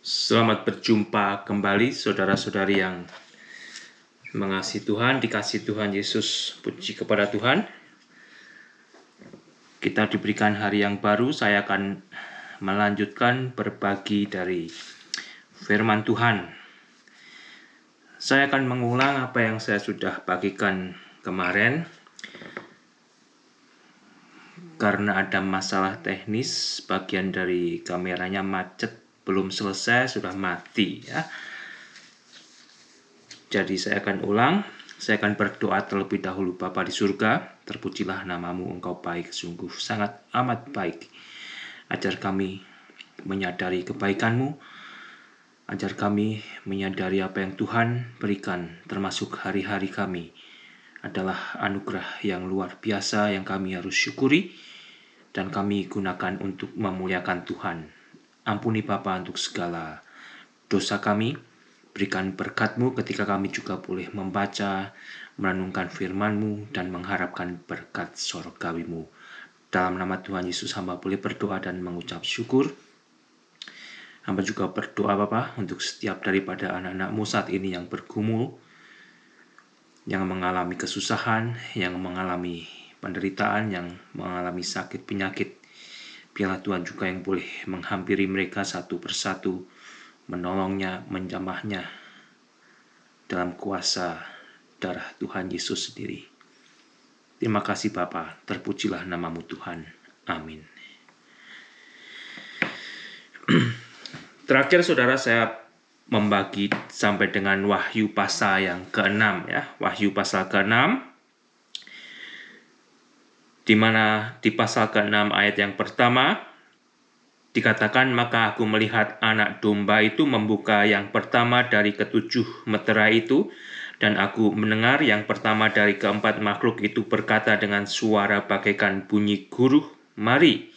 Selamat berjumpa kembali saudara-saudari yang mengasihi Tuhan, dikasihi Tuhan Yesus. Puji kepada Tuhan. Kita diberikan hari yang baru. Saya akan melanjutkan berbagi dari firman Tuhan. Saya akan mengulang apa yang saya sudah bagikan kemarin. Karena ada masalah teknis, bagian dari kameranya macet, belum selesai, sudah mati ya. Jadi saya akan ulang, saya akan berdoa terlebih dahulu. Bapa di surga, terpujilah namamu, Engkau baik, sungguh sangat amat baik. Ajar kami menyadari kebaikan-Mu, ajar kami menyadari apa yang Tuhan berikan, termasuk hari-hari kami adalah anugerah yang luar biasa yang kami harus syukuri, dan kami gunakan untuk memuliakan Tuhan. Ampuni Bapa untuk segala dosa kami, berikan berkat-Mu ketika kami juga boleh membaca, merenungkan firman-Mu, dan mengharapkan berkat sorgawi-Mu. Dalam nama Tuhan Yesus, hamba boleh berdoa dan mengucap syukur. Hamba juga berdoa Bapa untuk setiap daripada anak-anak-Mu saat ini yang bergumul, yang mengalami kesusahan, yang mengalami penderitaan, yang mengalami sakit penyakit. Biarlah Tuhan juga yang boleh menghampiri mereka satu persatu, menolongnya, menjamahnya dalam kuasa darah Tuhan Yesus sendiri. Terima kasih Bapa, terpujilah namamu Tuhan. Amin. Terakhir saudara, saya membagi sampai dengan Wahyu pasal yang ke-6 ya. Wahyu pasal ke-6, di mana di pasal ke-6 ayat yang pertama dikatakan, maka aku melihat anak domba itu membuka yang pertama dari ketujuh meterai itu, dan aku mendengar yang pertama dari keempat makhluk itu berkata dengan suara bagaikan bunyi guruh, mari.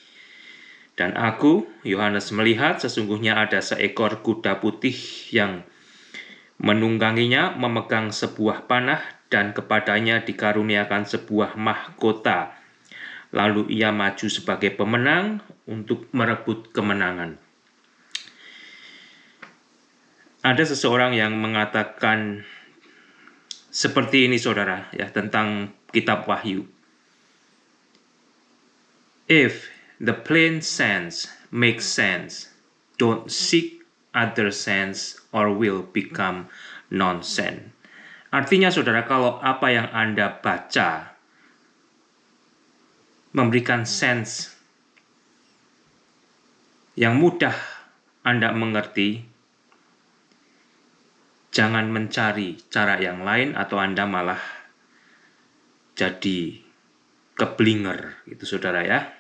Dan aku, Yohanes, melihat sesungguhnya ada seekor kuda putih yang menungganginya memegang sebuah panah, dan kepadanya dikaruniakan sebuah mahkota. Lalu ia maju sebagai pemenang untuk merebut kemenangan. Ada seseorang yang mengatakan seperti ini saudara ya, tentang kitab Wahyu. If the plain sense makes sense, don't seek other sense or will become nonsense. Artinya saudara, kalau apa yang Anda baca memberikan sense yang mudah Anda mengerti, jangan mencari cara yang lain atau Anda malah jadi keblinger, gitu saudara ya.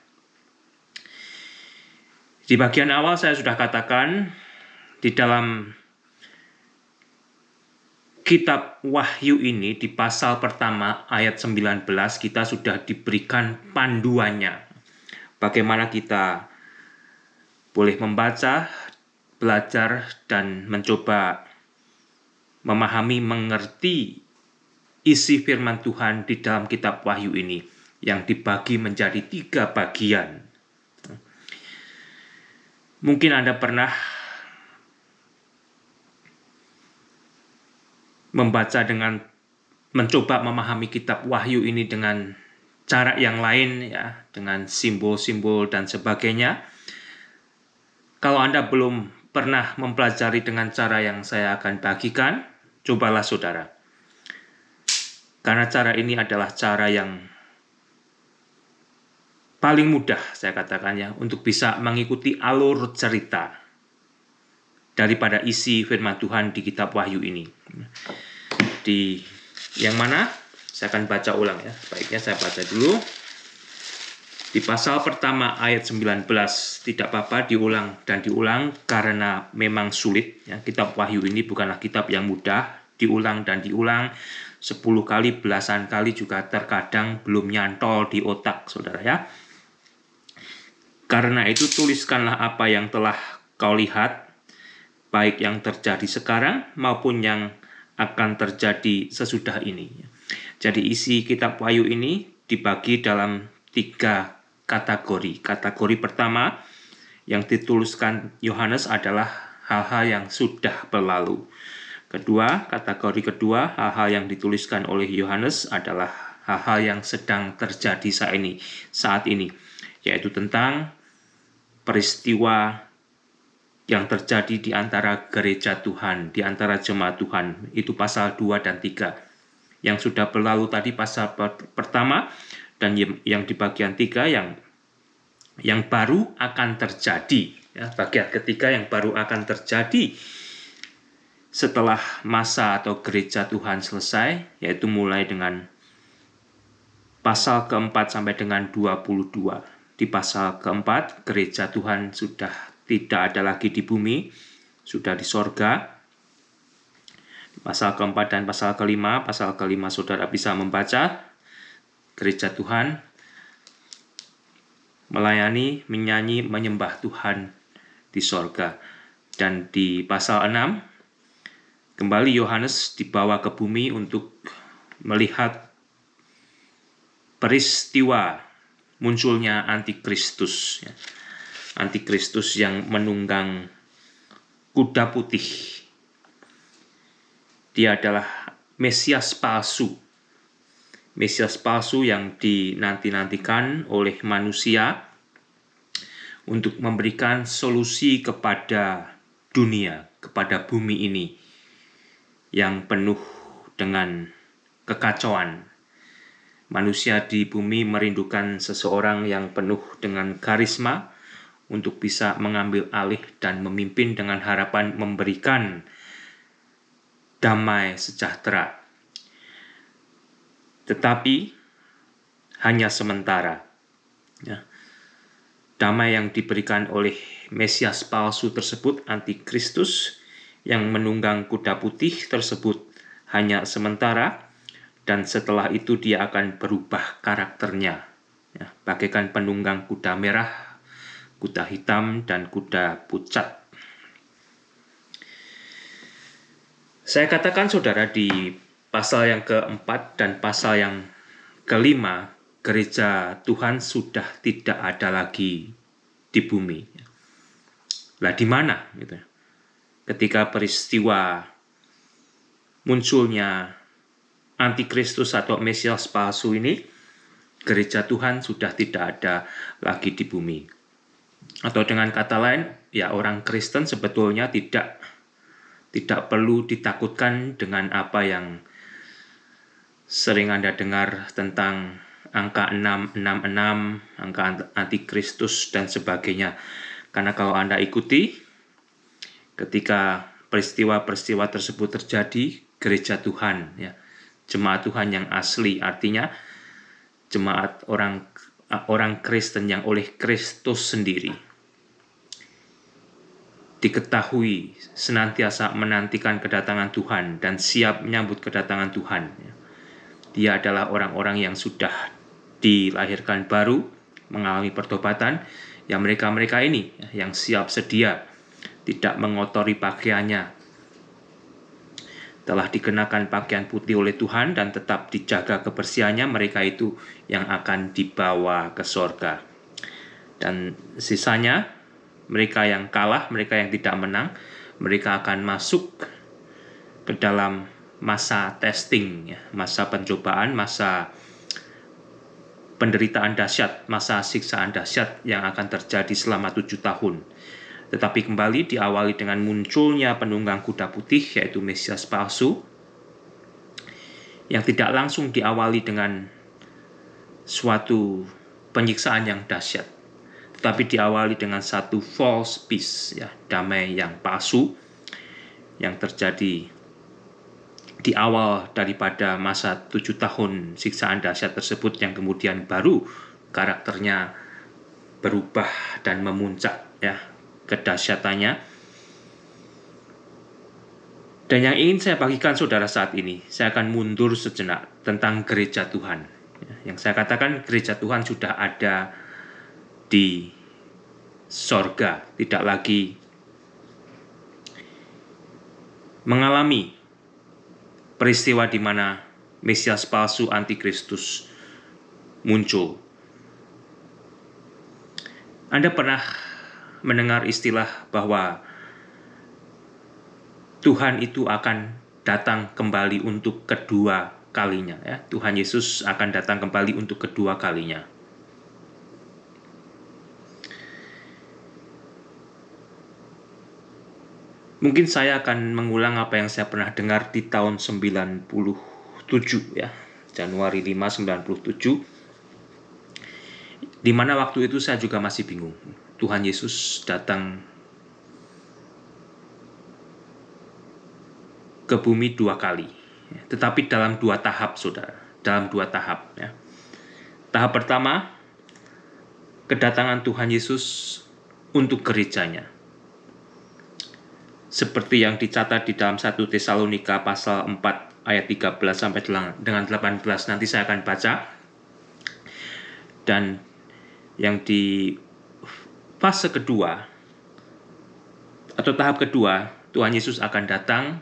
Di bagian awal saya sudah katakan, di dalam kitab Wahyu ini, di pasal pertama ayat 19, kita sudah diberikan panduannya. Bagaimana kita boleh membaca, belajar, dan mencoba memahami, mengerti isi firman Tuhan di dalam kitab Wahyu ini, yang dibagi menjadi 3 bagian. Mungkin Anda pernah membaca mencoba memahami kitab Wahyu ini dengan cara yang lain ya, dengan simbol-simbol dan sebagainya. Kalau Anda belum pernah mempelajari dengan cara yang saya akan bagikan, cobalah saudara. Karena cara ini adalah cara yang paling mudah, saya katakan ya, untuk bisa mengikuti alur cerita daripada isi firman Tuhan di kitab Wahyu ini. Di yang mana? Saya akan baca ulang ya. Baiknya saya baca dulu. Di pasal pertama ayat 19, tidak apa-apa diulang dan diulang karena memang sulit. Ya. Kitab Wahyu ini bukanlah kitab yang mudah, diulang dan diulang 10 kali, belasan kali juga terkadang belum nyantol di otak saudara ya. Karena itu tuliskanlah apa yang telah kau lihat, baik yang terjadi sekarang maupun yang akan terjadi sesudah ini. Jadi isi kitab Wahyu ini dibagi dalam 3 kategori. Kategori pertama yang dituliskan Yohanes adalah hal-hal yang sudah berlalu. Kategori kedua, hal-hal yang dituliskan oleh Yohanes adalah hal-hal yang sedang terjadi saat ini, yaitu tentang peristiwa yang terjadi di antara gereja Tuhan, di antara jemaat Tuhan. Itu pasal 2 dan 3. Yang sudah berlalu tadi pasal pertama, dan yang di bagian 3 yang baru akan terjadi. Ya, bagian ketiga yang baru akan terjadi setelah masa atau gereja Tuhan selesai, yaitu mulai dengan pasal keempat sampai dengan 22. Di pasal keempat, gereja Tuhan sudah tidak ada lagi di bumi, sudah di sorga. Pasal keempat dan pasal kelima saudara bisa membaca gereja Tuhan melayani, menyanyi, menyembah Tuhan di sorga. Dan di pasal 6, kembali Yohanes dibawa ke bumi untuk melihat peristiwa munculnya Antikristus. Antikristus yang menunggang kuda putih. Dia adalah Mesias palsu. Mesias palsu yang dinanti-nantikan oleh manusia untuk memberikan solusi kepada dunia, kepada bumi ini yang penuh dengan kekacauan. Manusia di bumi merindukan seseorang yang penuh dengan karisma untuk bisa mengambil alih dan memimpin dengan harapan memberikan damai sejahtera. Tetapi hanya sementara. Ya. Damai yang diberikan oleh Mesias palsu tersebut, Antikristus, yang menunggang kuda putih tersebut hanya sementara, dan setelah itu dia akan berubah karakternya. Ya, bagaikan penunggang kuda merah, kuda hitam, dan kuda pucat. Saya katakan saudara, di pasal yang keempat dan pasal yang kelima, gereja Tuhan sudah tidak ada lagi di bumi. Lah di mana? Gitu. Ketika peristiwa munculnya Antikristus atau Mesias palsu ini, gereja Tuhan sudah tidak ada lagi di bumi. Atau dengan kata lain, ya orang Kristen sebetulnya tidak perlu ditakutkan dengan apa yang sering Anda dengar tentang angka 666, angka Antikristus, dan sebagainya. Karena kalau Anda ikuti, ketika peristiwa-peristiwa tersebut terjadi, gereja Tuhan, ya, jemaat Tuhan yang asli, artinya jemaat orang Kristen yang oleh Kristus sendiri diketahui senantiasa menantikan kedatangan Tuhan dan siap menyambut kedatangan Tuhan. Dia adalah orang-orang yang sudah dilahirkan baru, mengalami pertobatan, yang mereka ini yang siap sedia, tidak mengotori pakaiannya, telah dikenakan pakaian putih oleh Tuhan dan tetap dijaga kebersihannya. Mereka itu yang akan dibawa ke sorga. Dan sisanya, mereka yang kalah, mereka yang tidak menang, mereka akan masuk ke dalam masa testing, ya, masa pencobaan, masa penderitaan dahsyat, masa siksaan dahsyat yang akan terjadi selama 7 tahun. Tetapi kembali diawali dengan munculnya penunggang kuda putih, yaitu Mesias palsu, yang tidak langsung diawali dengan suatu penyiksaan yang dahsyat, tetapi diawali dengan satu false peace, ya, damai yang palsu, yang terjadi di awal daripada masa 7 tahun siksaan dahsyat tersebut, yang kemudian baru karakternya berubah dan memuncak, ya, kedahsyatannya. Dan yang ingin saya bagikan saudara saat ini, saya akan mundur sejenak tentang gereja Tuhan. Yang saya katakan, gereja Tuhan sudah ada di sorga, tidak lagi mengalami peristiwa di mana Mesias palsu Antikristus muncul. Anda pernah mendengar istilah bahwa Tuhan itu akan datang kembali untuk kedua kalinya. Ya. Tuhan Yesus akan datang kembali untuk kedua kalinya. Mungkin saya akan mengulang apa yang saya pernah dengar di tahun 97 ya. Januari 5, 97. Di mana waktu itu saya juga masih bingung. Tuhan Yesus datang ke bumi 2 kali. Tetapi dalam 2 tahap, saudara. Dalam 2 tahap. Ya. Tahap pertama, kedatangan Tuhan Yesus untuk gerejanya. Seperti yang dicatat di dalam 1 Tesalonika pasal 4 ayat 13 sampai dengan 18, nanti saya akan baca. Dan yang di fase kedua atau tahap kedua, Tuhan Yesus akan datang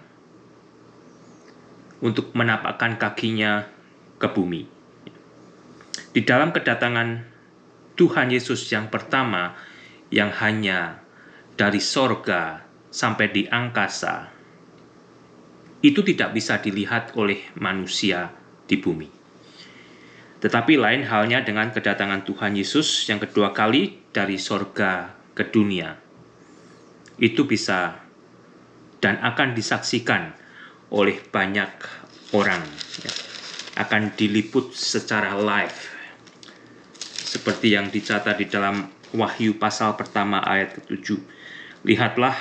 untuk menapakkan kakinya ke bumi. Di dalam kedatangan Tuhan Yesus yang pertama, yang hanya dari sorga sampai di angkasa, itu tidak bisa dilihat oleh manusia di bumi. Tetapi lain halnya dengan kedatangan Tuhan Yesus yang kedua kali dari sorga ke dunia. Itu bisa dan akan disaksikan oleh banyak orang. Akan diliput secara live. Seperti yang dicatat di dalam Wahyu pasal pertama ayat ke-7. Lihatlah,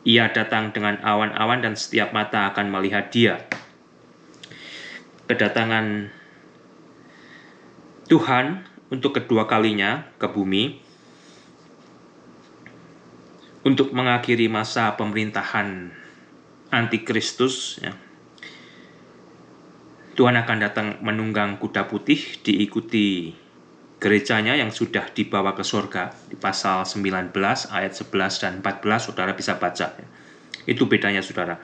ia datang dengan awan-awan dan setiap mata akan melihat dia. Kedatangan Tuhan untuk kedua kalinya ke bumi untuk mengakhiri masa pemerintahan antikristus. Ya. Tuhan akan datang menunggang kuda putih diikuti gerejanya yang sudah dibawa ke surga di pasal 19 ayat 11 dan 14, saudara bisa baca. Itu bedanya, saudara.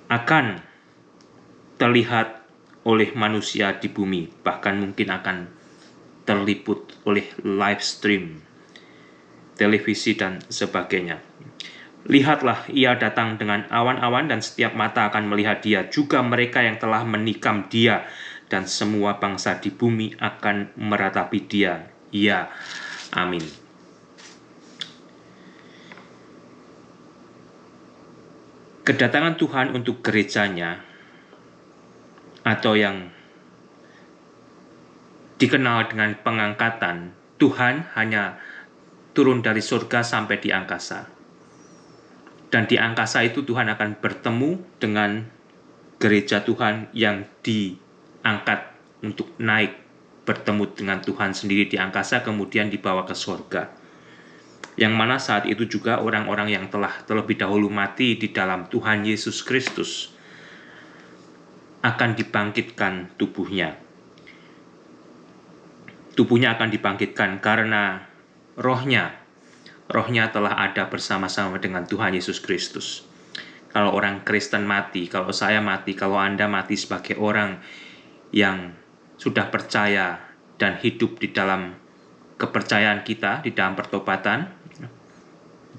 Akan terlihat oleh manusia di bumi, bahkan mungkin akan terliput oleh live stream, televisi dan sebagainya. Lihatlah, ia datang dengan awan-awan dan setiap mata akan melihat dia, juga mereka yang telah menikam dia, dan semua bangsa di bumi akan meratapi dia. Ya, amin. Kedatangan Tuhan untuk gerejanya, atau yang dikenal dengan pengangkatan, Tuhan hanya turun dari surga sampai di angkasa. Dan di angkasa itu Tuhan akan bertemu dengan gereja Tuhan yang diangkat untuk naik bertemu dengan Tuhan sendiri di angkasa, kemudian dibawa ke surga. Yang mana saat itu juga orang-orang yang telah terlebih dahulu mati di dalam Tuhan Yesus Kristus akan dibangkitkan tubuhnya. Tubuhnya akan dibangkitkan karena rohnya telah ada bersama-sama dengan Tuhan Yesus Kristus. Kalau orang Kristen mati, kalau saya mati, kalau Anda mati sebagai orang yang sudah percaya dan hidup di dalam kepercayaan kita, di dalam pertobatan,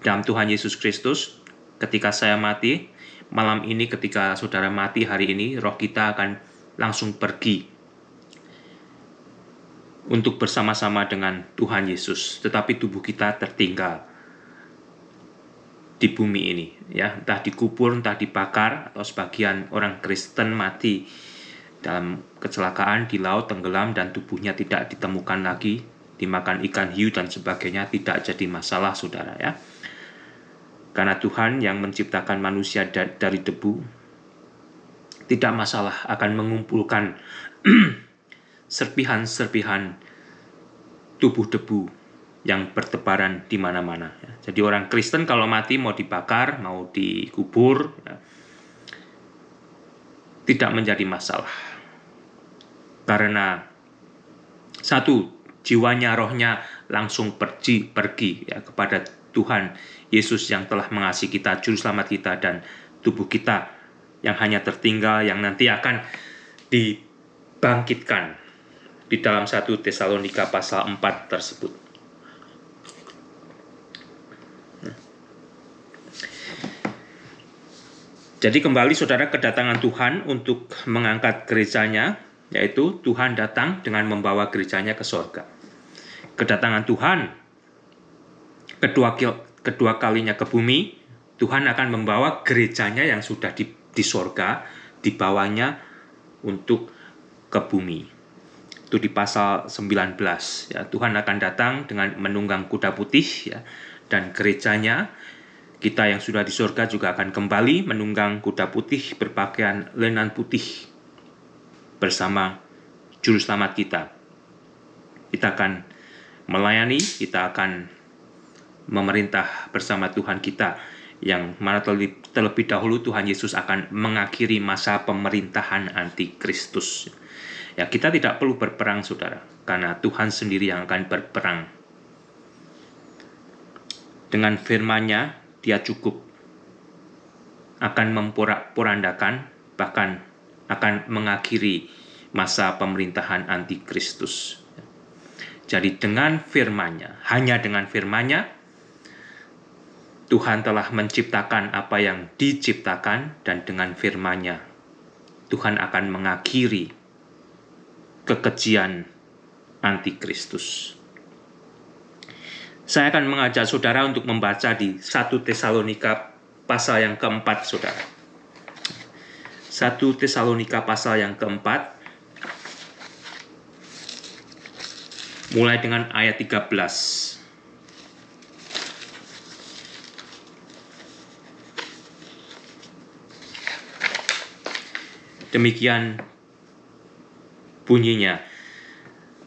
dalam Tuhan Yesus Kristus, ketika saya mati, malam ini ketika saudara mati hari ini, roh kita akan langsung pergi untuk bersama-sama dengan Tuhan Yesus, tetapi tubuh kita tertinggal di bumi ini, ya, entah dikubur, entah dibakar, atau sebagian orang Kristen mati dalam kecelakaan di laut, tenggelam, dan tubuhnya tidak ditemukan lagi, dimakan ikan hiu dan sebagainya, tidak jadi masalah, saudara, ya. Karena Tuhan yang menciptakan manusia dari debu, tidak masalah akan mengumpulkan serpihan-serpihan tubuh debu yang bertebaran di mana-mana. Jadi orang Kristen kalau mati mau dibakar, mau dikubur, ya, tidak menjadi masalah. Karena satu, jiwanya, rohnya langsung pergi ya, kepada Tuhan Yesus yang telah mengasihi kita, juru selamat kita, dan tubuh kita yang hanya tertinggal, yang nanti akan dibangkitkan di dalam 1 Tesalonika pasal 4 tersebut. Jadi kembali saudara, kedatangan Tuhan untuk mengangkat gerejanya, yaitu Tuhan datang dengan membawa gerejanya ke sorga. Kedatangan Tuhan kedua kalinya ke bumi, Tuhan akan membawa gerejanya yang sudah di sorga, dibawanya untuk ke bumi. Itu di pasal 19. Ya, Tuhan akan datang dengan menunggang kuda putih, ya, dan gerejanya, kita yang sudah di surga juga akan kembali menunggang kuda putih berpakaian lenan putih bersama juru selamat kita. Kita akan melayani, kita akan memerintah bersama Tuhan kita, yang mana terlebih dahulu Tuhan Yesus akan mengakhiri masa pemerintahan antikristus. Ya, kita tidak perlu berperang saudara, karena Tuhan sendiri yang akan berperang. Dengan firman-Nya Dia cukup akan memporak-porandakan, bahkan akan mengakhiri masa pemerintahan antikristus. Jadi dengan firman-Nya, hanya dengan firman-Nya, Tuhan telah menciptakan apa yang diciptakan, dan dengan firman-Nya Tuhan akan mengakhiri kekejian antikristus. Saya akan mengajak saudara untuk membaca di 1 Tesalonika pasal yang keempat, saudara. 1 Tesalonika pasal yang keempat, mulai dengan ayat 13. Demikian bunyinya.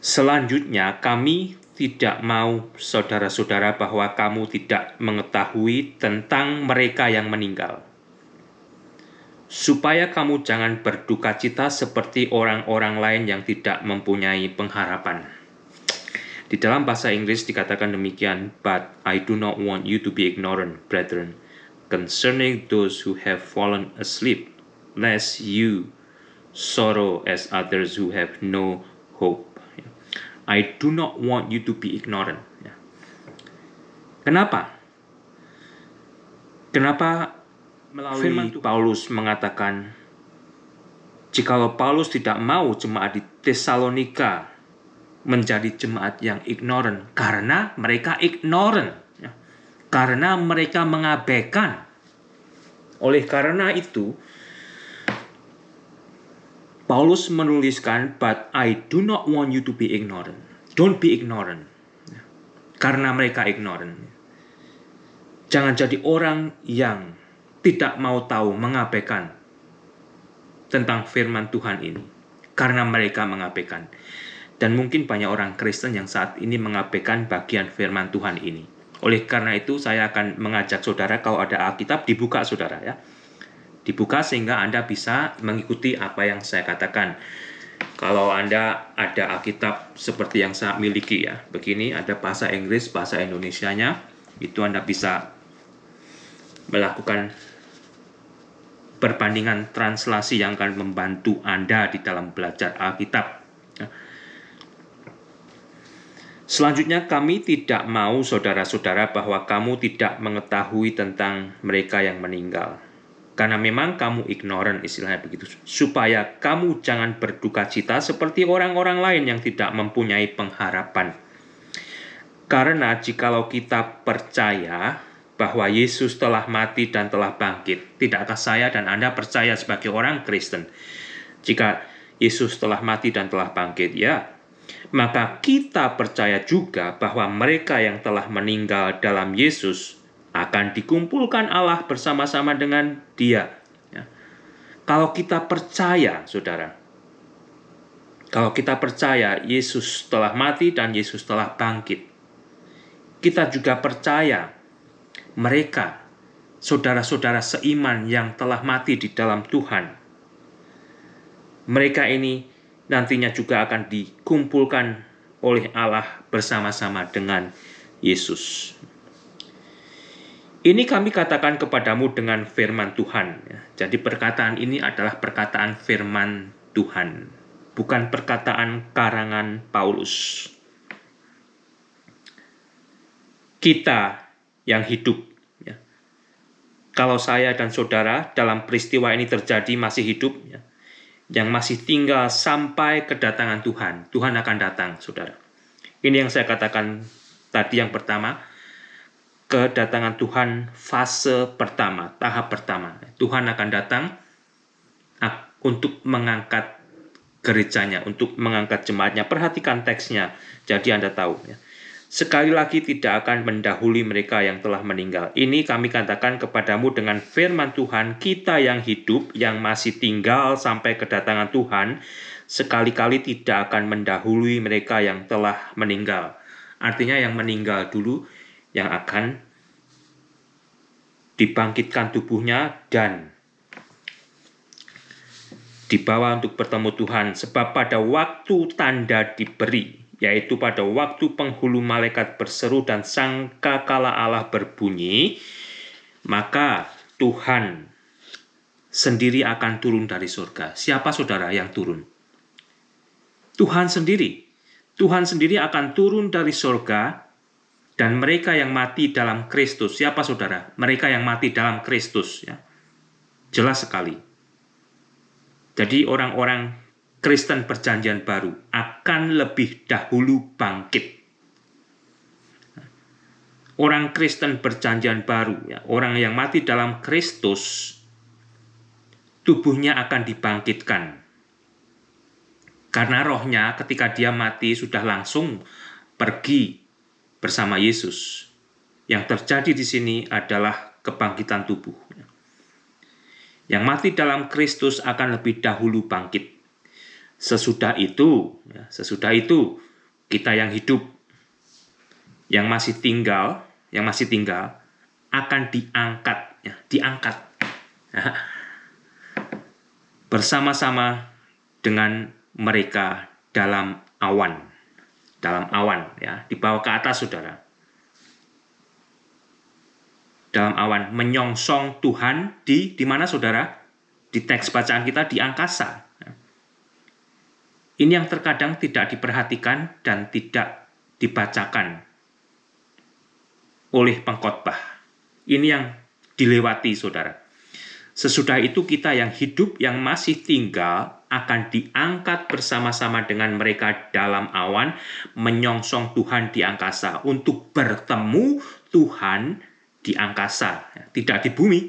Selanjutnya, kami tidak mau saudara-saudara bahwa kamu tidak mengetahui tentang mereka yang meninggal, supaya kamu jangan berduka cita seperti orang-orang lain yang tidak mempunyai pengharapan. Di dalam bahasa Inggris dikatakan demikian, "But I do not want you to be ignorant, brethren, concerning those who have fallen asleep, lest you sorrow as others who have no hope." I do not want you to be ignorant. Kenapa? Kenapa melalui Paulus mengatakan, jikalau Paulus tidak mau jemaat di Tesalonika menjadi jemaat yang ignorant, karena mereka ignorant, karena mereka mengabaikan. Oleh karena itu, Paulus menuliskan, "But I do not want you to be ignorant." Don't be ignorant. Karena mereka ignorant. Jangan jadi orang yang tidak mau tahu, mengabaikan tentang firman Tuhan ini. Karena mereka mengabaikan. Dan mungkin banyak orang Kristen yang saat ini mengabaikan bagian firman Tuhan ini. Oleh karena itu, saya akan mengajak saudara, kalau ada Alkitab, dibuka saudara, ya. Dibuka sehingga Anda bisa mengikuti apa yang saya katakan. Kalau Anda ada Alkitab seperti yang saya miliki, ya, begini, ada bahasa Inggris, bahasa Indonesianya, itu Anda bisa melakukan perbandingan translasi yang akan membantu Anda di dalam belajar Alkitab. Selanjutnya, kami tidak mau saudara-saudara bahwa kamu tidak mengetahui tentang mereka yang meninggal. Karena memang kamu ignorant, istilahnya begitu. Supaya kamu jangan berduka cita seperti orang-orang lain yang tidak mempunyai pengharapan. Karena jikalau kita percaya bahwa Yesus telah mati dan telah bangkit, tidakkah saya dan Anda percaya sebagai orang Kristen? Jika Yesus telah mati dan telah bangkit, ya, maka kita percaya juga bahwa mereka yang telah meninggal dalam Yesus akan dikumpulkan Allah bersama-sama dengan Dia. Ya. Kalau kita percaya, saudara, kalau kita percaya Yesus telah mati dan Yesus telah bangkit, kita juga percaya mereka, saudara-saudara seiman yang telah mati di dalam Tuhan, mereka ini nantinya juga akan dikumpulkan oleh Allah bersama-sama dengan Yesus. Ini kami katakan kepadamu dengan firman Tuhan. Jadi perkataan ini adalah perkataan firman Tuhan, bukan perkataan karangan Paulus. Kita yang hidup, kalau saya dan saudara dalam peristiwa ini terjadi masih hidup, ya, yang masih tinggal sampai kedatangan Tuhan, Tuhan akan datang, saudara. Ini yang saya katakan tadi yang pertama, kedatangan Tuhan fase pertama, tahap pertama. Tuhan akan datang untuk mengangkat gerejanya, untuk mengangkat jemaatnya. Perhatikan teksnya, jadi Anda tahu. Ya. Sekali lagi tidak akan mendahului mereka yang telah meninggal. Ini kami katakan kepadamu dengan firman Tuhan, kita yang hidup, yang masih tinggal sampai kedatangan Tuhan, sekali-kali tidak akan mendahului mereka yang telah meninggal. Artinya yang meninggal dulu, yang akan dibangkitkan tubuhnya dan dibawa untuk bertemu Tuhan. Sebab pada waktu tanda diberi, yaitu pada waktu penghulu malaikat berseru dan sangkakala Allah berbunyi, maka Tuhan sendiri akan turun dari surga. Siapa saudara yang turun? Tuhan sendiri. Tuhan sendiri akan turun dari surga, dan mereka yang mati dalam Kristus. Siapa saudara? Mereka yang mati dalam Kristus. Ya. Jelas sekali. Jadi orang-orang Kristen perjanjian baru akan lebih dahulu bangkit. Orang Kristen perjanjian baru, ya, orang yang mati dalam Kristus, tubuhnya akan dibangkitkan. Karena rohnya ketika dia mati sudah langsung pergi bersama Yesus. Yang terjadi di sini adalah kebangkitan tubuh. Yang mati dalam Kristus akan lebih dahulu bangkit. Sesudah itu kita yang hidup, yang masih tinggal akan diangkat, ya, diangkat bersama-sama dengan mereka dalam awan, ya, dibawa ke atas, saudara. Dalam awan, menyongsong Tuhan di mana, saudara? Di teks bacaan kita di angkasa. Ini yang terkadang tidak diperhatikan dan tidak dibacakan oleh pengkhotbah. Ini yang dilewati, saudara. Sesudah itu kita yang hidup, yang masih tinggal, akan diangkat bersama-sama dengan mereka dalam awan, menyongsong Tuhan di angkasa, untuk bertemu Tuhan di angkasa, tidak di bumi.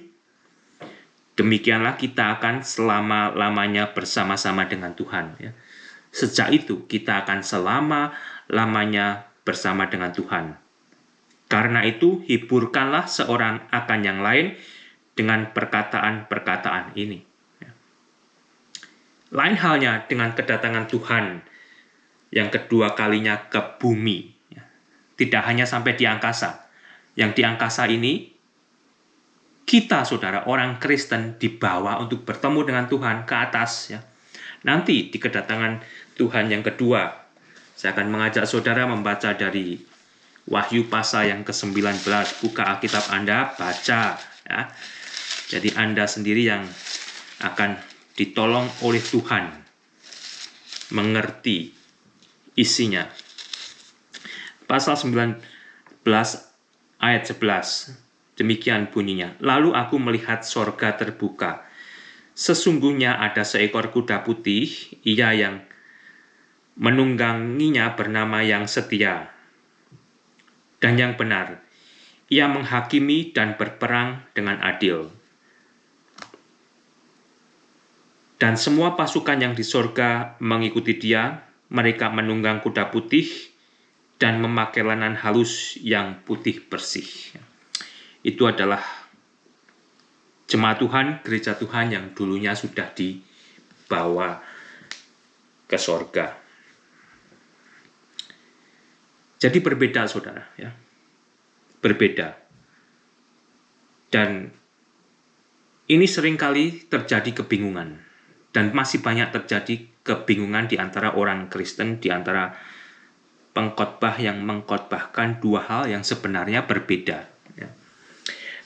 Demikianlah kita akan selama-lamanya bersama-sama dengan Tuhan. Ya. Sejak itu kita akan selama-lamanya bersama dengan Tuhan. Karena itu hiburkanlah seorang akan yang lain dengan perkataan-perkataan ini. Ya. Lain halnya dengan kedatangan Tuhan yang kedua kalinya ke bumi. Ya. Tidak hanya sampai di angkasa. Yang di angkasa ini, kita, saudara, orang Kristen dibawa untuk bertemu dengan Tuhan ke atas. Ya. Nanti di kedatangan Tuhan yang kedua, saya akan mengajak saudara membaca dari Wahyu pasal yang ke-19. Buka Alkitab Anda, baca. Ya. Jadi Anda sendiri yang akan ditolong oleh Tuhan mengerti isinya. Pasal 19 ayat 11, demikian bunyinya. Lalu aku melihat sorga terbuka. Sesungguhnya ada seekor kuda putih, ia yang menungganginya bernama yang setia dan yang benar. Ia menghakimi dan berperang dengan adil. Dan semua pasukan yang di sorga mengikuti dia, mereka menunggang kuda putih dan memakai lenan halus yang putih bersih. Itu adalah jemaat Tuhan, gereja Tuhan yang dulunya sudah dibawa ke sorga. Jadi berbeda, saudara, ya. Berbeda. Dan ini seringkali terjadi kebingungan. Dan masih banyak terjadi kebingungan di antara orang Kristen, di antara pengkhotbah yang mengkhotbahkan dua hal yang sebenarnya berbeda. Ya.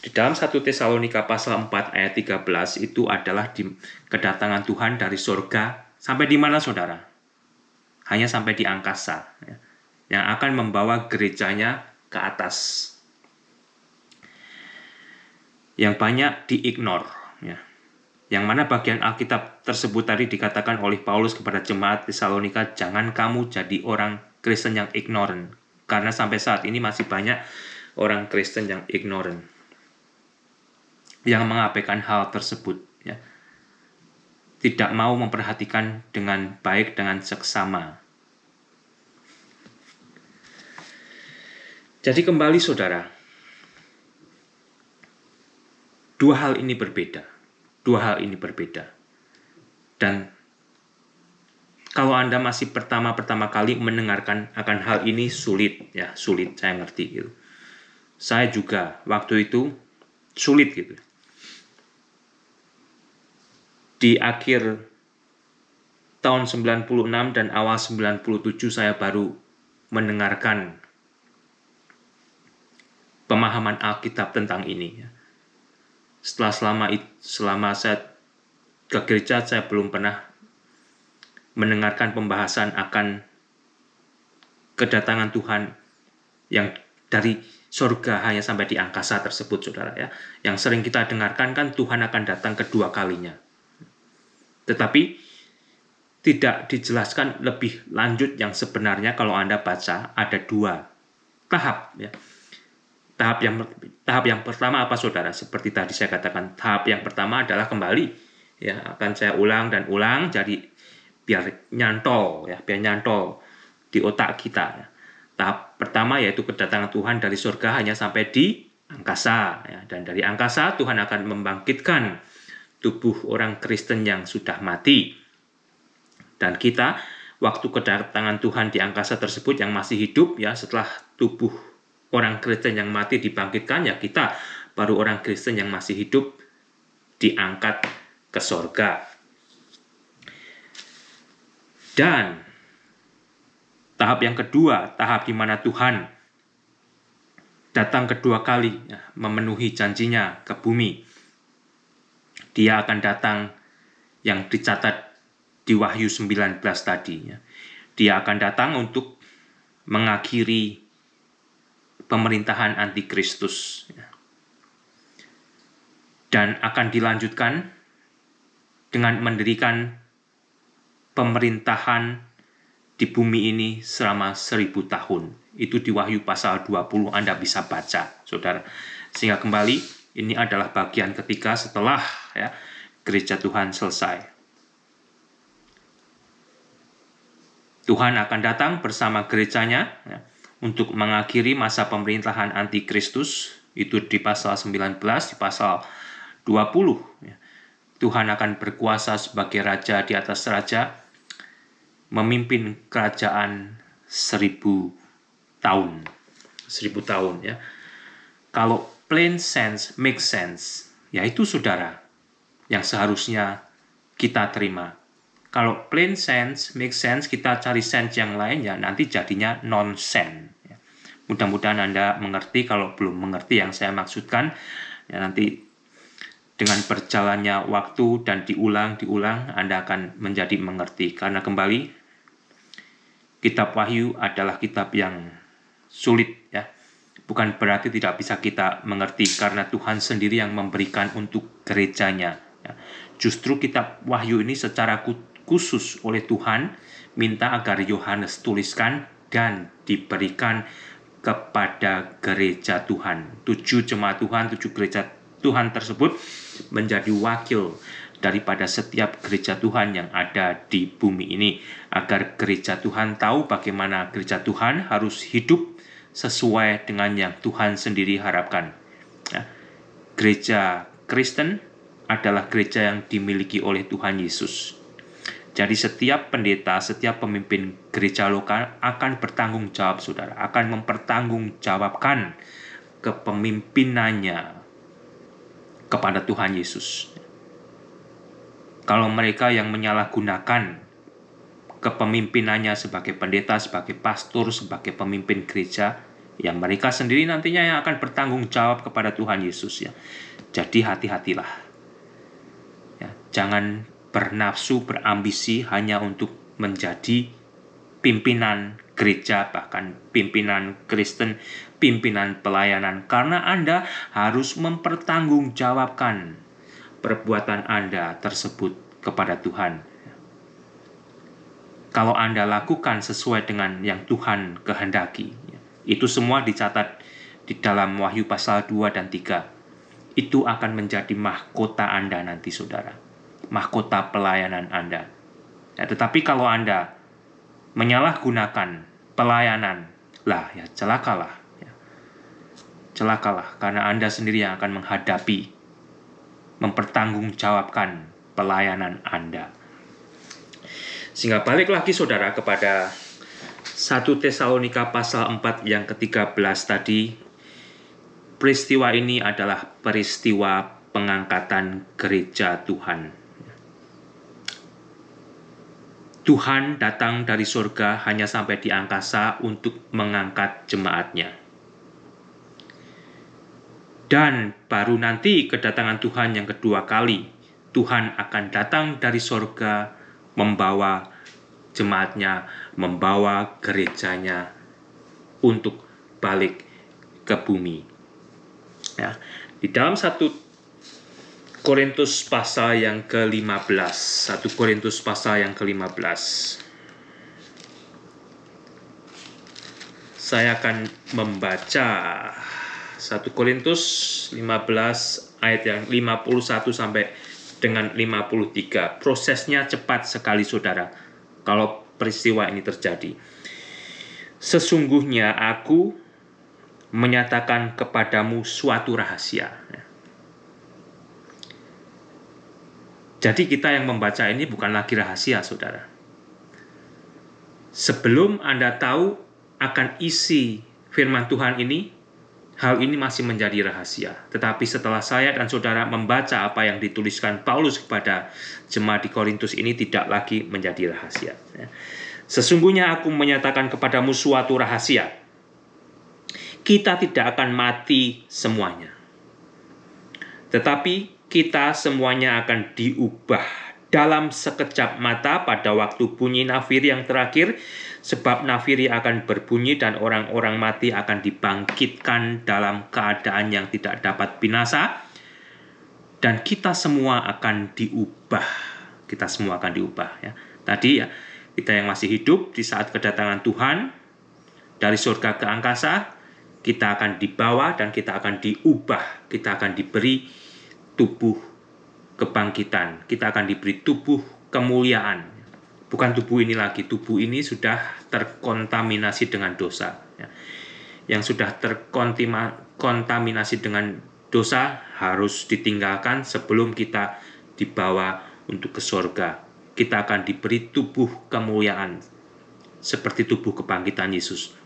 Di dalam 1 Tesalonika pasal 4 ayat 13 itu adalah kedatangan Tuhan dari surga. Sampai di mana, saudara? Hanya sampai di angkasa. Ya. Yang akan membawa gerejanya ke atas. yang banyak diignore, ya. Yang mana bagian Alkitab tersebut tadi dikatakan oleh Paulus kepada jemaat Tesalonika, jangan kamu jadi orang Kristen yang ignorant, karena sampai saat ini masih banyak orang Kristen yang ignorant, yang mengabaikan hal tersebut, ya. Tidak mau memperhatikan dengan baik dengan seksama. Jadi kembali saudara, dua hal ini berbeda. Dan kalau Anda masih pertama kali mendengarkan akan hal ini sulit, saya ngerti gitu. Saya juga waktu itu sulit gitu. Di akhir tahun 96 dan awal 97 saya baru mendengarkan pemahaman Alkitab tentang ini. Selama saya ke gereja, saya belum pernah mendengarkan pembahasan akan kedatangan Tuhan yang dari surga hanya sampai di angkasa tersebut, saudara, ya. Yang sering kita dengarkan kan Tuhan akan datang kedua kalinya. Tetapi tidak dijelaskan lebih lanjut yang sebenarnya kalau Anda baca ada dua tahap, ya. Tahap yang pertama apa, saudara? Seperti tadi saya katakan, tahap yang pertama adalah kembali, ya, akan saya ulang dan ulang jadi biar nyantol di otak kita, ya. Tahap pertama yaitu kedatangan Tuhan dari surga hanya sampai di angkasa, ya. Dan dari angkasa Tuhan akan membangkitkan tubuh orang Kristen yang sudah mati. Dan kita waktu kedatangan Tuhan di angkasa tersebut yang masih hidup, ya, setelah tubuh orang Kristen yang mati dibangkitkan, ya, kita baru orang Kristen yang masih hidup diangkat ke sorga. Dan tahap yang kedua, tahap di mana Tuhan datang kedua kali, ya, memenuhi janjinya ke bumi. Dia akan datang yang dicatat di Wahyu 19 tadi, ya. Dia akan datang untuk mengakhiri pemerintahan antikristus, ya. Dan akan dilanjutkan dengan mendirikan pemerintahan di bumi ini selama 1000 tahun. Itu di Wahyu pasal 20, Anda bisa baca, saudara. Sehingga kembali, ini adalah bagian ketiga setelah, ya, gereja Tuhan selesai. Tuhan akan datang bersama gerejanya, ya, untuk mengakhiri masa pemerintahan antikristus. Itu di pasal 19, di pasal 20. Ya. Tuhan akan berkuasa sebagai raja di atas raja, memimpin kerajaan 1000 tahun. 1000 tahun, ya. Kalau plain sense, make sense, yaitu, saudara, yang seharusnya kita terima. Kalau plain sense, make sense, kita cari sense yang lain, ya nanti jadinya nonsense, ya. Mudah-mudahan Anda mengerti. Kalau belum mengerti yang saya maksudkan, ya nanti dengan berjalannya waktu dan diulang, Anda akan menjadi mengerti. Karena kembali, kitab Wahyu adalah kitab yang sulit, ya. Bukan berarti tidak bisa kita mengerti, karena Tuhan sendiri yang memberikan untuk gerejanya, ya. Justru kitab Wahyu ini secara khusus oleh Tuhan minta agar Yohanes tuliskan dan diberikan kepada gereja Tuhan. 7 jemaat Tuhan, 7 gereja Tuhan tersebut menjadi wakil daripada setiap gereja Tuhan yang ada di bumi ini, agar gereja Tuhan tahu bagaimana gereja Tuhan harus hidup sesuai dengan yang Tuhan sendiri harapkan, ya. Gereja Kristen adalah gereja yang dimiliki oleh Tuhan Yesus. Jadi setiap pendeta, setiap pemimpin gereja lokal akan bertanggung jawab, saudara, akan mempertanggungjawabkan kepemimpinannya kepada Tuhan Yesus. Kalau mereka yang menyalahgunakan kepemimpinannya sebagai pendeta, sebagai pastor, sebagai pemimpin gereja, ya mereka sendiri nantinya yang akan bertanggung jawab kepada Tuhan Yesus, ya. Jadi hati-hatilah, ya. Jangan bernafsu, berambisi hanya untuk menjadi pimpinan gereja, bahkan pimpinan Kristen, pimpinan pelayanan, karena Anda harus mempertanggungjawabkan perbuatan Anda tersebut kepada Tuhan. Kalau Anda lakukan sesuai dengan yang Tuhan kehendaki, itu semua dicatat di dalam Wahyu pasal 2 dan 3. Itu akan menjadi mahkota Anda nanti, saudara. Mahkota pelayanan Anda. Ya, tetapi kalau Anda menyalahgunakan pelayanan, ya celakalah. Ya. Celakalah, karena Anda sendiri yang akan mempertanggungjawabkan pelayanan Anda. Sehingga balik lagi, saudara, kepada 1 Tesalonika pasal 4 yang ke-13 tadi. Peristiwa ini adalah peristiwa pengangkatan gereja Tuhan. Tuhan datang dari surga hanya sampai di angkasa untuk mengangkat jemaatnya. Dan baru nanti kedatangan Tuhan yang kedua kali, Tuhan akan datang dari surga membawa jemaatnya, membawa gerejanya untuk balik ke bumi. Ya, di dalam 1 Korintus pasal yang ke-15, 1 Korintus pasal yang ke-15. Saya akan membaca 1 Korintus 15 ayat yang 51 sampai dengan 53. Prosesnya cepat sekali, saudara, kalau peristiwa ini terjadi. Sesungguhnya aku menyatakan kepadamu suatu rahasia. Jadi kita yang membaca ini bukan lagi rahasia, saudara. Sebelum Anda tahu akan isi firman Tuhan ini, hal ini masih menjadi rahasia. Tetapi setelah saya dan saudara membaca apa yang dituliskan Paulus kepada jemaat di Korintus ini, tidak lagi menjadi rahasia. Sesungguhnya aku menyatakan kepadamu suatu rahasia. Kita tidak akan mati semuanya. Tetapi kita semuanya akan diubah dalam sekejap mata pada waktu bunyi nafiri yang terakhir, sebab nafiri akan berbunyi dan orang-orang mati akan dibangkitkan dalam keadaan yang tidak dapat binasa, dan kita semua akan diubah. Kita semua akan diubah. Ya. Tadi ya, kita yang masih hidup di saat kedatangan Tuhan dari surga ke angkasa, kita akan dibawa dan kita akan diubah. Kita akan diberi tubuh kebangkitan, kita akan diberi tubuh kemuliaan. Bukan tubuh ini lagi, tubuh ini sudah terkontaminasi dengan dosa. Yang sudah terkontaminasi dengan dosa harus ditinggalkan sebelum kita dibawa untuk ke surga. Kita akan diberi tubuh kemuliaan seperti tubuh kebangkitan Yesus.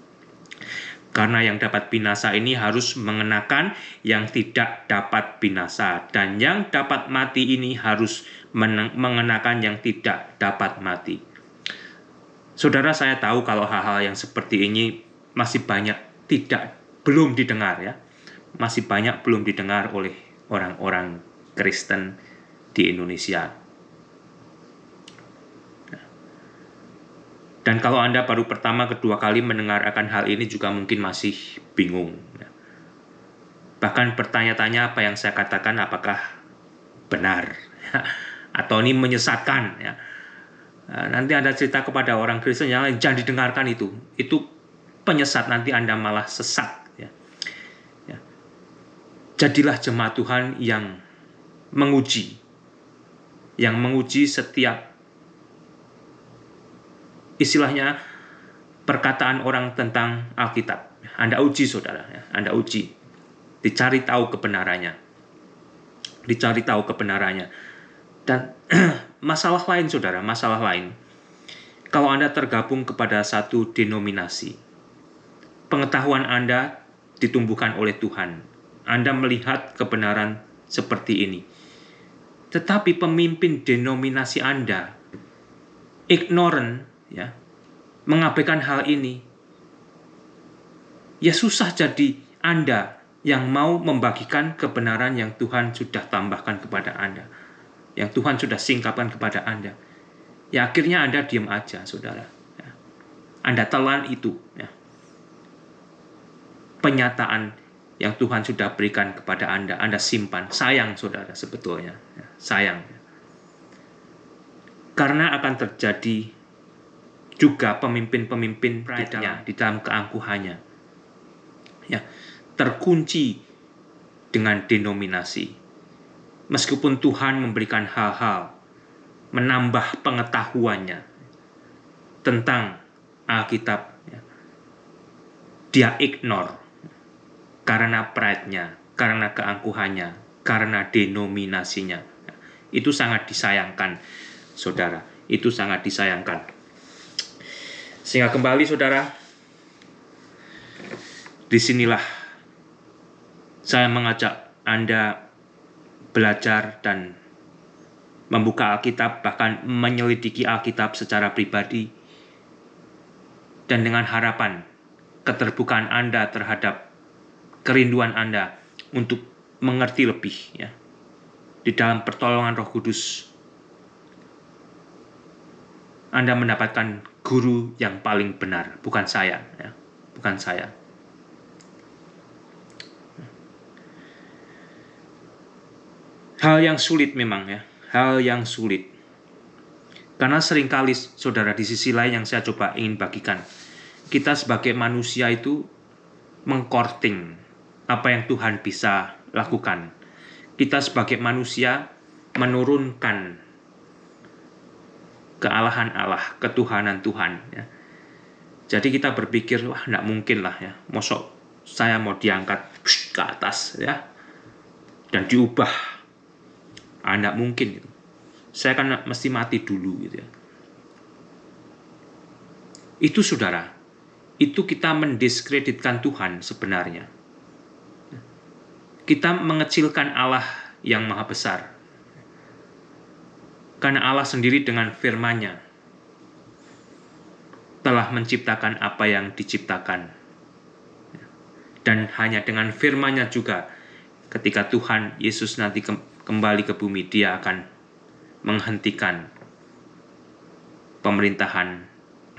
Karena yang dapat binasa ini harus mengenakan yang tidak dapat binasa. Dan yang dapat mati ini harus mengenakan yang tidak dapat mati. Saudara, saya tahu kalau hal-hal yang seperti ini masih banyak belum didengar, ya. Masih banyak belum didengar oleh orang-orang Kristen di Indonesia. Dan kalau Anda baru pertama, kedua kali mendengar akan hal ini juga mungkin masih bingung. Bahkan bertanya-tanya apa yang saya katakan apakah benar atau ini menyesatkan. Nanti Anda cerita kepada orang Kristen yang lain, jangan didengarkan itu. Itu penyesat, nanti Anda malah sesat. Jadilah jemaat Tuhan yang menguji setiap istilahnya perkataan orang tentang Alkitab. Anda uji, saudara. Anda uji. Dicari tahu kebenarannya. Dan masalah lain, saudara, masalah lain. Kalau Anda tergabung kepada satu denominasi, pengetahuan Anda ditumbuhkan oleh Tuhan. Anda melihat kebenaran seperti ini. Tetapi pemimpin denominasi Anda ignorant, mengabaikan hal ini, ya susah jadi Anda yang mau membagikan kebenaran yang Tuhan sudah tambahkan kepada Anda, yang Tuhan sudah singkapkan kepada Anda. Ya akhirnya Anda diam aja, saudara. Anda telan itu, ya. Penyataan yang Tuhan sudah berikan kepada Anda simpan. Sayang saudara sebetulnya, ya. Sayang. Karena akan terjadi juga pemimpin-pemimpin di dalam keangkuhannya, ya, terkunci dengan denominasi. Meskipun Tuhan memberikan hal-hal, menambah pengetahuannya tentang Alkitab, ya, dia ignore karena pride-nya, karena keangkuhannya, karena denominasinya. Itu sangat disayangkan, saudara. Itu sangat disayangkan. Sehingga kembali, saudara, disinilah saya mengajak Anda belajar dan membuka Alkitab, bahkan menyelidiki Alkitab secara pribadi, dan dengan harapan keterbukaan Anda terhadap kerinduan Anda untuk mengerti lebih, ya, di dalam pertolongan Roh Kudus, Anda mendapatkan guru yang paling benar, bukan saya, ya, bukan saya. Hal yang sulit memang, ya, hal yang sulit. Karena seringkali, saudara, di sisi lain yang saya coba ingin bagikan, kita sebagai manusia itu mengkorting apa yang Tuhan bisa lakukan. Kita sebagai manusia menurunkan kealahan Allah, ketuhanan Tuhan, ya. Jadi kita berpikir, wah, enggak mungkin lah, ya, mosok saya mau diangkat ke atas, ya, dan diubah. Enggak mungkin gitu. Saya kan mesti mati dulu gitu, ya. Itu, saudara, itu kita mendiskreditkan Tuhan sebenarnya. Kita mengecilkan Allah yang maha besar. Karena Allah sendiri dengan firman-Nya telah menciptakan apa yang diciptakan. Dan hanya dengan firman-Nya juga, ketika Tuhan Yesus nanti kembali ke bumi, Dia akan menghentikan pemerintahan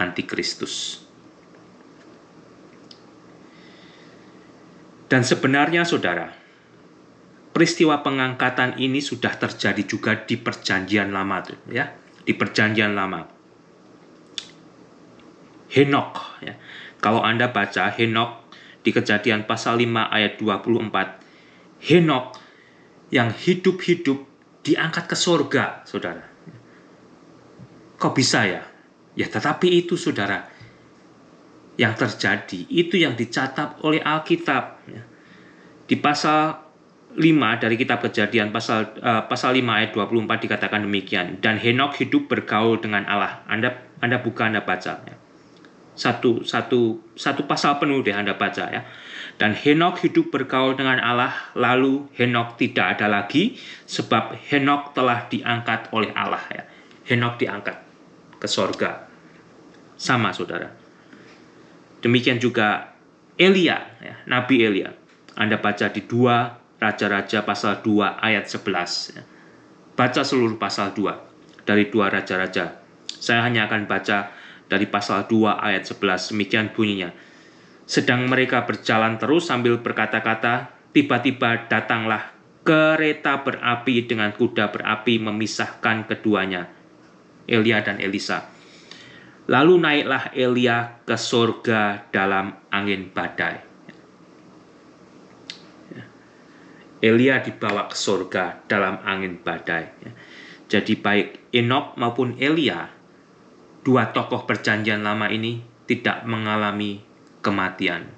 antikristus. Dan sebenarnya, saudara, peristiwa pengangkatan ini sudah terjadi juga di Perjanjian Lama, ya, di Perjanjian Lama. Henokh, ya. Kalau Anda baca Henokh di Kejadian pasal 5 ayat 24, Henokh yang hidup-hidup diangkat ke surga, saudara. Kok bisa, ya? Ya, tetapi itu, saudara, yang terjadi, itu yang dicatat oleh Alkitab, ya. Di pasal 5 dari kitab Kejadian pasal 5 ayat 24 dikatakan demikian, dan Henokh hidup bergaul dengan Allah. Anda buka, Anda baca, ya. Satu pasal penuh deh Anda baca, ya. Dan Henokh hidup bergaul dengan Allah, lalu Henokh tidak ada lagi, sebab Henokh telah diangkat oleh Allah, ya. Henokh diangkat ke sorga. Sama, saudara. Demikian juga Elia, ya, Nabi Elia. Anda baca di 2 Raja-Raja pasal 2 ayat 11. Ya. Baca seluruh pasal 2 dari 2 Raja-Raja. Saya hanya akan baca dari pasal 2 ayat 11. Demikian bunyinya. Sedang mereka berjalan terus sambil berkata-kata, tiba-tiba datanglah kereta berapi dengan kuda berapi memisahkan keduanya, Elia dan Elisa. Lalu naiklah Elia ke surga dalam angin badai. Elia dibawa ke surga dalam angin badai. Jadi baik Henokh maupun Elia, dua tokoh Perjanjian Lama ini tidak mengalami kematian.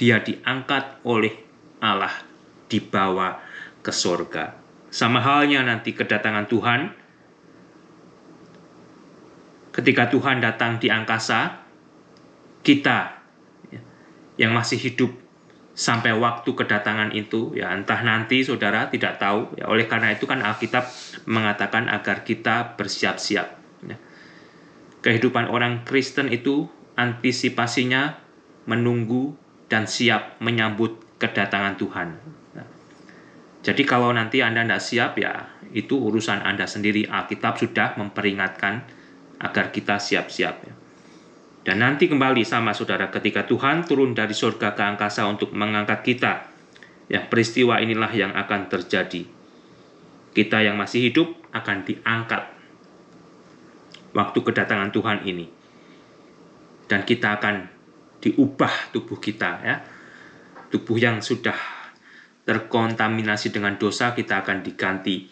Dia diangkat oleh Allah, dibawa ke surga. Sama halnya nanti kedatangan Tuhan. Ketika Tuhan datang di angkasa, kita yang masih hidup sampai waktu kedatangan itu, ya, entah nanti, saudara, tidak tahu, ya. Oleh karena itu kan Alkitab mengatakan agar kita bersiap-siap, ya. Kehidupan orang Kristen itu antisipasinya menunggu dan siap menyambut kedatangan Tuhan. Nah, jadi kalau nanti Anda tidak siap, ya itu urusan Anda sendiri. Alkitab sudah memperingatkan agar kita siap-siap, ya. Dan nanti kembali sama saudara, ketika Tuhan turun dari surga ke angkasa untuk mengangkat kita, ya, peristiwa inilah yang akan terjadi. Kita yang masih hidup akan diangkat waktu kedatangan Tuhan ini. Dan kita akan diubah tubuh kita, ya. Tubuh yang sudah terkontaminasi dengan dosa, kita akan diganti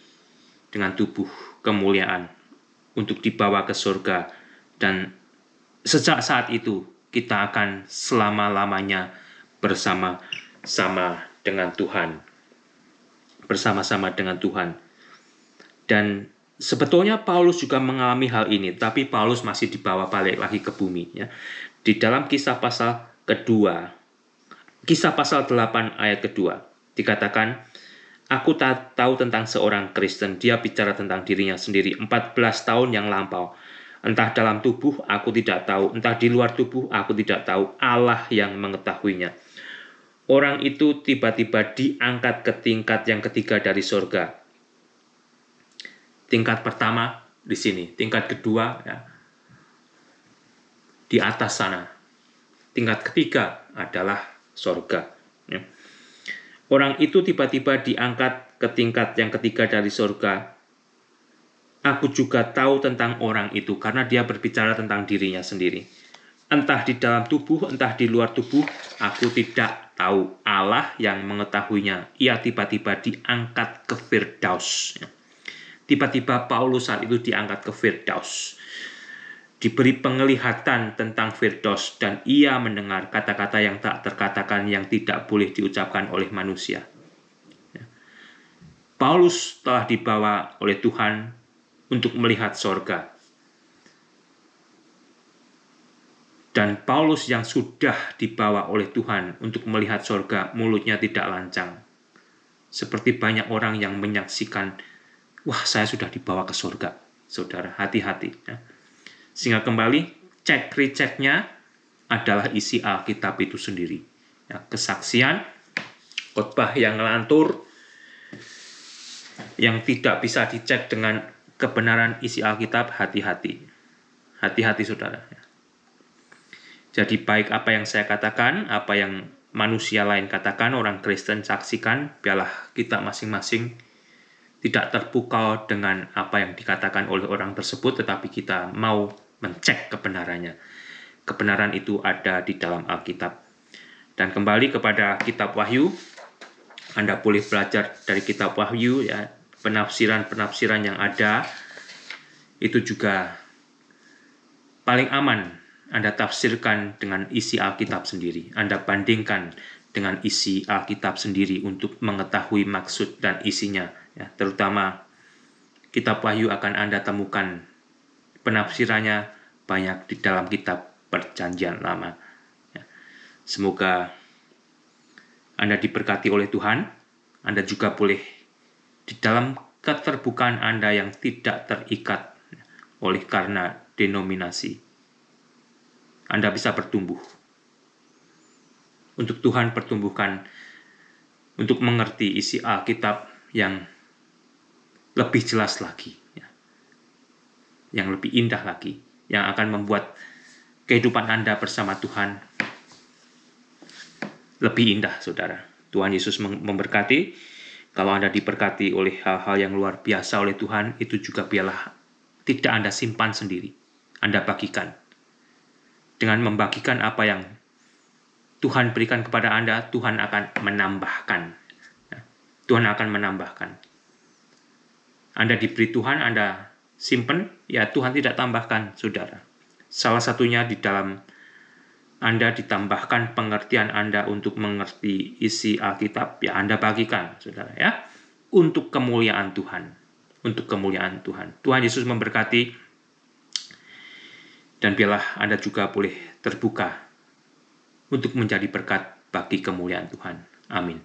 dengan tubuh kemuliaan untuk dibawa ke surga. Dan sejak saat itu kita akan selama-lamanya bersama-sama dengan Tuhan. Bersama-sama dengan Tuhan. Dan sebetulnya Paulus juga mengalami hal ini, tapi Paulus masih dibawa balik lagi ke bumi, ya. Di dalam kisah pasal 8 ayat kedua, dikatakan, aku tak tahu tentang seorang Kristen, dia bicara tentang dirinya sendiri, 14 tahun yang lampau. Entah dalam tubuh, aku tidak tahu. Entah di luar tubuh, aku tidak tahu. Allah yang mengetahuinya. Orang itu tiba-tiba diangkat ke tingkat yang ketiga dari surga. Tingkat pertama di sini. Tingkat kedua, ya, di atas sana. Tingkat ketiga adalah surga. Ya. Orang itu tiba-tiba diangkat ke tingkat yang ketiga dari surga. Aku juga tahu tentang orang itu karena dia berbicara tentang dirinya sendiri. Entah di dalam tubuh, entah di luar tubuh, aku tidak tahu. Allah yang mengetahuinya. Ia tiba-tiba diangkat ke Firdaus. Tiba-tiba Paulus saat itu diangkat ke Firdaus. Diberi penglihatan tentang Firdaus dan ia mendengar kata-kata yang tak terkatakan yang tidak boleh diucapkan oleh manusia. Paulus telah dibawa oleh Tuhan untuk melihat sorga. Dan Paulus yang sudah dibawa oleh Tuhan untuk melihat sorga, mulutnya tidak lancang. Seperti banyak orang yang menyaksikan, wah, saya sudah dibawa ke sorga. Saudara, hati-hati. Ya. Sehingga kembali, cek-receknya adalah isi Alkitab itu sendiri. Ya, kesaksian, khotbah yang ngelantur, yang tidak bisa dicek dengan kebenaran isi Alkitab, hati-hati. Hati-hati, saudara. Jadi baik apa yang saya katakan, apa yang manusia lain katakan, orang Kristen saksikan, biarlah kita masing-masing tidak terpukau dengan apa yang dikatakan oleh orang tersebut, tetapi kita mau mencek kebenarannya. Kebenaran itu ada di dalam Alkitab. Dan kembali kepada kitab Wahyu, Anda boleh belajar dari kitab Wahyu, ya. Penafsiran-penafsiran yang ada itu juga paling aman Anda tafsirkan dengan isi Alkitab sendiri. Anda bandingkan dengan isi Alkitab sendiri untuk mengetahui maksud dan isinya. Ya, terutama kitab Wahyu akan Anda temukan penafsirannya banyak di dalam kitab Perjanjian Lama. Ya. Semoga Anda diberkati oleh Tuhan. Anda juga boleh di dalam keterbukaan Anda yang tidak terikat oleh karena denominasi. Anda bisa bertumbuh. Untuk Tuhan pertumbuhkan, untuk mengerti isi Alkitab yang lebih jelas lagi. Ya. Yang lebih indah lagi. Yang akan membuat kehidupan Anda bersama Tuhan lebih indah, saudara. Tuhan Yesus memberkati. Kalau Anda diberkati oleh hal-hal yang luar biasa oleh Tuhan, itu juga biarlah tidak Anda simpan sendiri. Anda bagikan. Dengan membagikan apa yang Tuhan berikan kepada Anda, Tuhan akan menambahkan. Tuhan akan menambahkan. Anda diberi Tuhan, Anda simpan, ya Tuhan tidak tambahkan, saudara. Salah satunya di dalam Anda ditambahkan pengertian Anda untuk mengerti isi Alkitab, ya Anda bagikan, saudara, ya, untuk kemuliaan Tuhan, untuk kemuliaan Tuhan. Tuhan Yesus memberkati, dan biarlah Anda juga boleh terbuka untuk menjadi berkat bagi kemuliaan Tuhan. Amin.